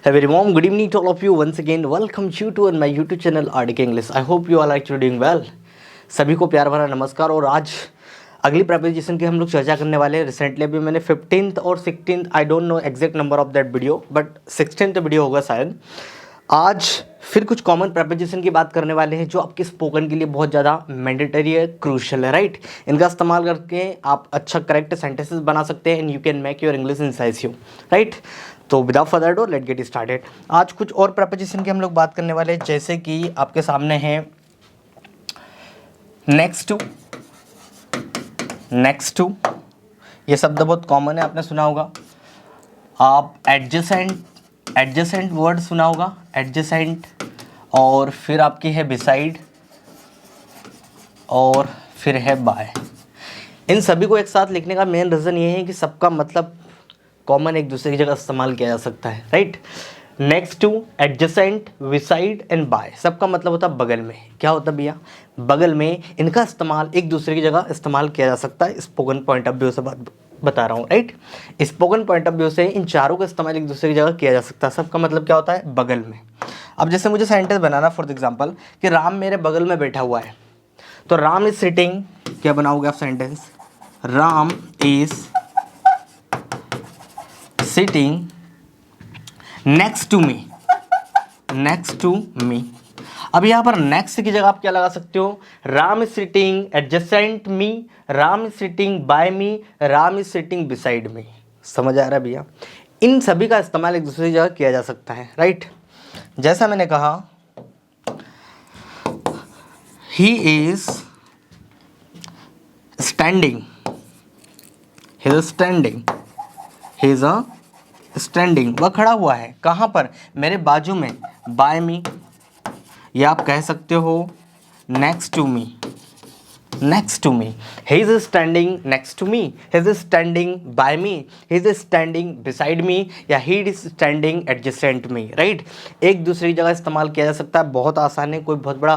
A very warm good evening to all of you once again. Welcome you to on my YouTube channel RDK English. I hope you all are actually doing well. सभी को प्यार भरा नमस्कार। और आज अगली preposition की हम लोग चर्चा करने वाले हैं। रिसेंटली अभी मैंने 15th और 16th I don't know exact number of that video but 16th video होगा शायद। आज फिर कुछ कॉमन प्रेपोजिशन की बात करने वाले हैं जो आपके स्पोकन के लिए बहुत ज़्यादा मैंडेटरी है, क्रूशियल है, राइट। इनका इस्तेमाल करके आप अच्छा करेक्ट सेंटेंसेस बना सकते हैं and you can make your English incisive, right. तो without further do let get started. आज कुछ और प्रेपोजिशन की हम लोग बात करने वाले हैं, जैसे कि आपके सामने है नेक्स्ट टू। ये शब्द बहुत कॉमन है, आपने सुना होगा। आप एडजेसेंट वर्ड सुना होगा, एडजेसेंट। और फिर आपकी है बिसाइड और फिर है बाय। इन सभी को एक साथ लिखने का मेन रीज़न ये है कि सबका मतलब कॉमन एक दूसरे की जगह इस्तेमाल किया जा सकता है, right. Next to, adjacent, beside and by, सबका मतलब होता है बगल में। क्या होता है भैया? बगल में। इनका इस्तेमाल एक दूसरे की जगह इस्तेमाल किया जा सकता है। स्पोकन पॉइंट ऑफ व्यू से बात बता रहा हूँ, right. Spoken point of view से इन चारों का इस्तेमाल एक दूसरे की जगह किया जा सकता है। सबका मतलब क्या होता है? बगल में। अब जैसे मुझे सेंटेंस बनाना फॉर एग्जाम्पल कि राम मेरे बगल में बैठा हुआ है, तो राम इज सिटिंग, क्या बनाओगे आप sentence? Ram is sitting next to me. अब यहाँ पर नेक्स्ट की जगह आप क्या लगा सकते हो? Ram is sitting adjacent me, Ram is sitting bye me, Ram is sitting beside me. समझ आ रहा है भैया? इन सभी का इस्तेमाल एक दूसरी जगह किया जा सकता है, राइट। जैसा मैंने कहा, ही is standing, he is standing, वह खड़ा हुआ है। कहाँ पर? मेरे बाजू में, बाय मी। या आप कह सकते हो next to me. He is standing next to me, he is standing by me, he is standing beside me, या he is standing adjacent me, right. एक दूसरी जगह इस्तेमाल किया जा सकता है। बहुत आसान है, कोई बहुत बड़ा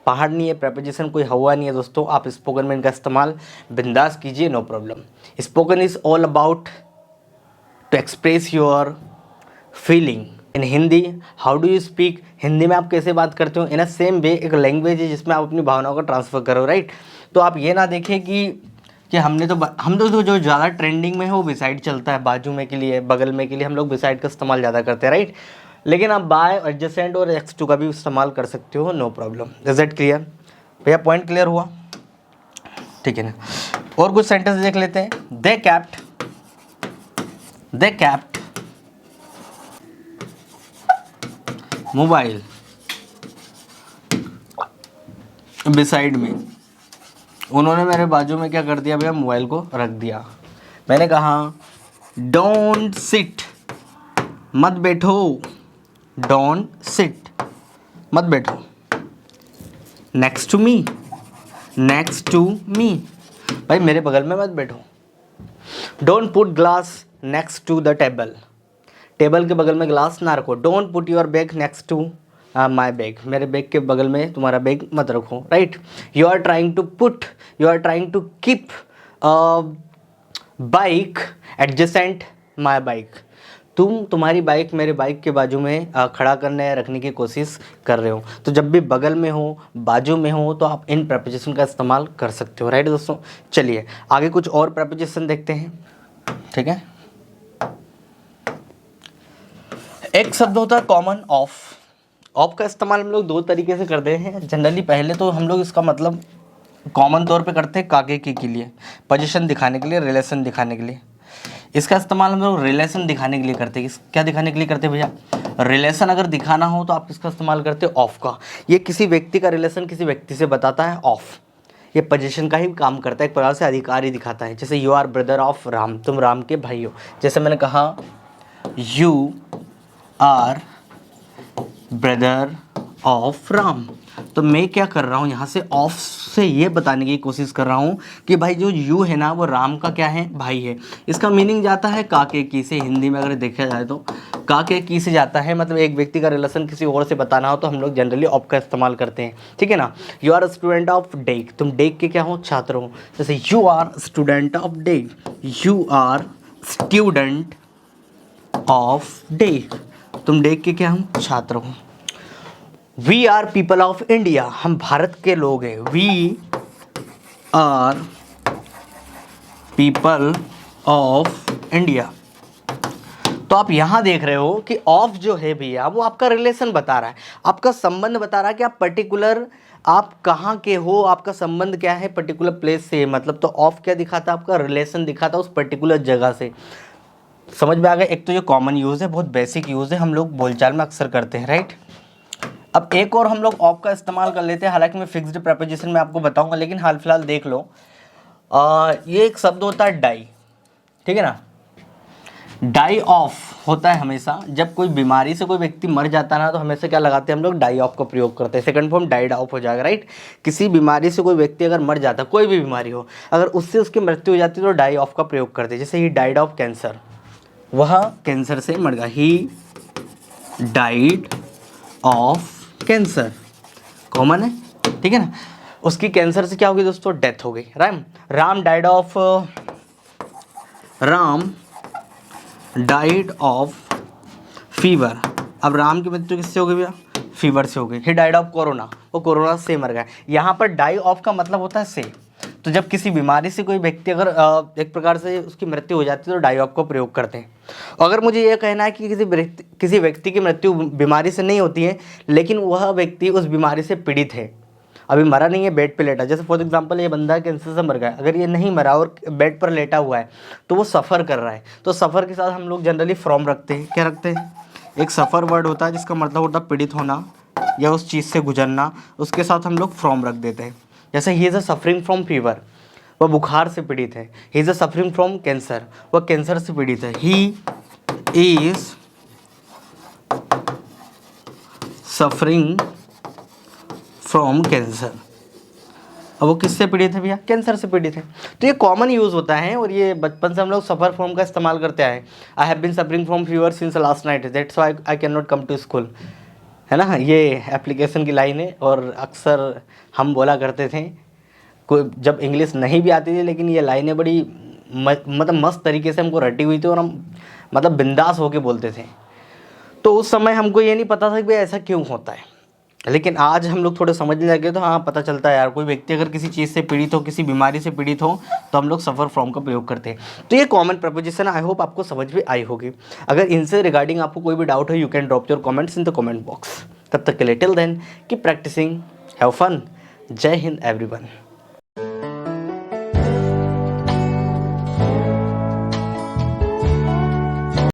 पहाड़ नहीं है, प्रेपोजिशन कोई हवा नहीं है दोस्तों। आप स्पोकन में इनका इस्तेमाल बिंदास कीजिए, no problem. Spoken is all about to express your feeling in Hindi. How do you speak? Hindi में आप कैसे बात करते हो? इन अ सेम वे एक लैंग्वेज है जिसमें आप अपनी भावनाओं को ट्रांसफ़र करो, राइट। तो आप ये ना देखें कि हम तो जो ज़्यादा ट्रेंडिंग में है वो बिसाइड चलता है, बाजू में के लिए, बगल में के लिए हम लोग बिसाइड का इस्तेमाल ज़्यादा करते हैं, राइट। लेकिन आप बाय, एडजेसेंट और नेक्स्ट टू का भी इस्तेमाल कर सकते हो, no problem. Is it clear भैया? पॉइंट क्लियर हुआ? ठीक है ना। और कुछ सेंटेंस देख लेते हैं। दे कैप्ट मोबाइल बिसाइड में। उन्होंने मेरे बाजू में क्या कर दिया भैया? मोबाइल को रख दिया। मैंने कहा डोंट सिट, मत बैठो, डोंट सिट, मत बैठो। नेक्स्ट टू मी, भाई मेरे बगल में मत बैठो। Don't put glass next to the table, table के बगल में ग्लास ना रखो। Don't put your bag next to my bag, मेरे बैग के बगल में तुम्हारा बैग मत रखो, right. You are trying to keep bike adjacent my bike. तुम्हारी बाइक मेरे बाइक के बाजू में खड़ा करने रखने की कोशिश कर रहे हो। तो जब भी बगल में हो, बाजू में हो, तो आप इन प्रेपोजिशन का इस्तेमाल कर सकते हो, राइट दोस्तों। चलिए आगे कुछ और प्रेपोजिशन देखते हैं, ठीक है। एक शब्द होता है कॉमन, ऑफ का इस्तेमाल हम लोग दो तरीके से करते हैं जनरली। पहले तो हम लोग इसका मतलब कॉमन तौर पे करते हैं काके के लिए, पोजीशन दिखाने के लिए, रिलेशन दिखाने के लिए। इसका इस्तेमाल हम लोग रिलेशन दिखाने के लिए करते हैं। क्या दिखाने के लिए करते हैं भैया? रिलेशन अगर दिखाना हो तो आप इसका इस्तेमाल करते हैं ऑफ का। ये किसी व्यक्ति का रिलेशन किसी व्यक्ति से बताता है, ऑफ। ये पोजीशन का ही काम करता है, एक प्रकार से अधिकार ही दिखाता है। जैसे you are brother of Ram, तुम राम के भाई हो। जैसे मैंने कहा you are brother of Ram, तो मैं क्या कर रहा हूँ यहाँ से? ऑफ से ये बताने की कोशिश कर रहा हूँ कि भाई जो यू है ना वो राम का क्या है? भाई है। इसका मीनिंग जाता है काके की से। हिंदी में अगर देखा जाए तो काके की से जाता है, मतलब एक व्यक्ति का रिलेशन किसी और से बताना हो तो हम लोग जनरली ऑफ का इस्तेमाल करते हैं, ठीक है ना। यू आर स्टूडेंट ऑफ डेक, तुम डेक के क्या हो? छात्र हो। जैसे यू आर स्टूडेंट ऑफ डेक, यू आर स्टूडेंट ऑफ डे, तुम देख के क्या, हम छात्र हो। We are people of India, हम भारत के लोग हैं। We are people of India. तो आप यहां देख रहे हो कि ऑफ जो है भैया वो आपका रिलेशन बता रहा है, आपका संबंध बता रहा है कि आप पर्टिकुलर आप कहाँ के हो, आपका संबंध क्या है पर्टिकुलर प्लेस से, मतलब तो ऑफ क्या दिखाता है, आपका रिलेशन दिखाता है उस पर्टिकुलर जगह से। समझ में आ गया। एक तो ये कॉमन यूज़ है, बहुत बेसिक यूज़ है, हम लोग बोलचाल में अक्सर करते हैं, राइट। अब एक और हम लोग ऑफ का इस्तेमाल कर लेते हैं, हालांकि मैं फिक्स्ड प्रेपोजिशन में आपको बताऊंगा, लेकिन हाल फिलहाल देख लो। ये एक शब्द होता है डाई, ठीक है ना। डाई ऑफ होता है हमेशा जब कोई बीमारी से कोई व्यक्ति मर जाता है ना, तो हमेशा क्या लगाते हैं हम लोग, डाई ऑफ का प्रयोग करते हैं। सेकंड फॉर्म डाइड ऑफ हो जाएगा, राइट। किसी बीमारी से कोई व्यक्ति अगर मर जाता है, कोई भी बीमारी हो, अगर उससे उसकी मृत्यु हो जाती है तो डाई ऑफ का प्रयोग करते हैं। जैसे ही डाइड ऑफ कैंसर, वह कैंसर से मर गया, he died of cancer, common है, ठीक है ना। उसकी कैंसर से क्या होगी दोस्तों, डेथ हो गई। Ram died of fever. अब राम की मृत्यु किससे हो गई भैया, फीवर से हो गई। ही डाइड ऑफ कोरोना, वो कोरोना से मर गया। यहाँ पर डाई ऑफ का मतलब होता है से। तो जब किसी बीमारी से कोई व्यक्ति अगर एक प्रकार से उसकी मृत्यु हो जाती है तो डाई ऑफ का प्रयोग करते हैं। अगर मुझे ये कहना है कि किसी व्यक्ति की मृत्यु बीमारी से नहीं होती है, लेकिन वह व्यक्ति उस बीमारी से पीड़ित है, अभी मरा नहीं है, बेड पे लेटा, जैसे फॉर एग्जांपल ये बंदा कैंसर से मर गया, अगर ये नहीं मरा और बेड पर लेटा हुआ है तो वो सफ़र कर रहा है, तो सफ़र के साथ हम लोग जनरली फ्रॉम रखते हैं। क्या रखते हैं, एक सफ़र वर्ड होता है जिसका मतलब होता है पीड़ित होना या उस चीज़ से गुजरना, उसके साथ हम लोग फ्रॉम रख देते हैं। जैसे he is a suffering from fever, वह बुखार से पीड़ित है। He is a suffering from cancer, वह कैंसर से पीड़ित है। He is suffering from cancer, अब वो किससे पीड़ित है भैया, कैंसर से पीड़ित है। तो ये कॉमन यूज़ होता है और ये बचपन से हम लोग सफ़र फ्रॉम का इस्तेमाल करते आए। I have been suffering from fever since last night, that's why I can not come to school, है ना। ये एप्लीकेशन की लाइन है और अक्सर हम बोला करते थे, कोई जब इंग्लिश नहीं भी आती थी, लेकिन ये लाइनें बड़ी मतलब मस्त तरीके से हमको रटी हुई थी और हम मतलब बिंदास होके बोलते थे। तो उस समय हमको ये नहीं पता था कि भाई ऐसा क्यों होता है, लेकिन आज हम लोग थोड़े समझने लगे तो हाँ पता चलता है यार, कोई व्यक्ति अगर किसी चीज़ से पीड़ित हो, किसी बीमारी से पीड़ित हो, तो हम लोग सफ़र फ्रॉम का प्रयोग करते हैं। तो ये कॉमन प्रपोजिशन आई होप आपको समझ में आई होगी। अगर इनसे रिगार्डिंग आपको कोई भी डाउट हो, you can drop your comments in the comment box. तब तक के लिए till then keep practising, have fun. जय हिंद एवरीवन।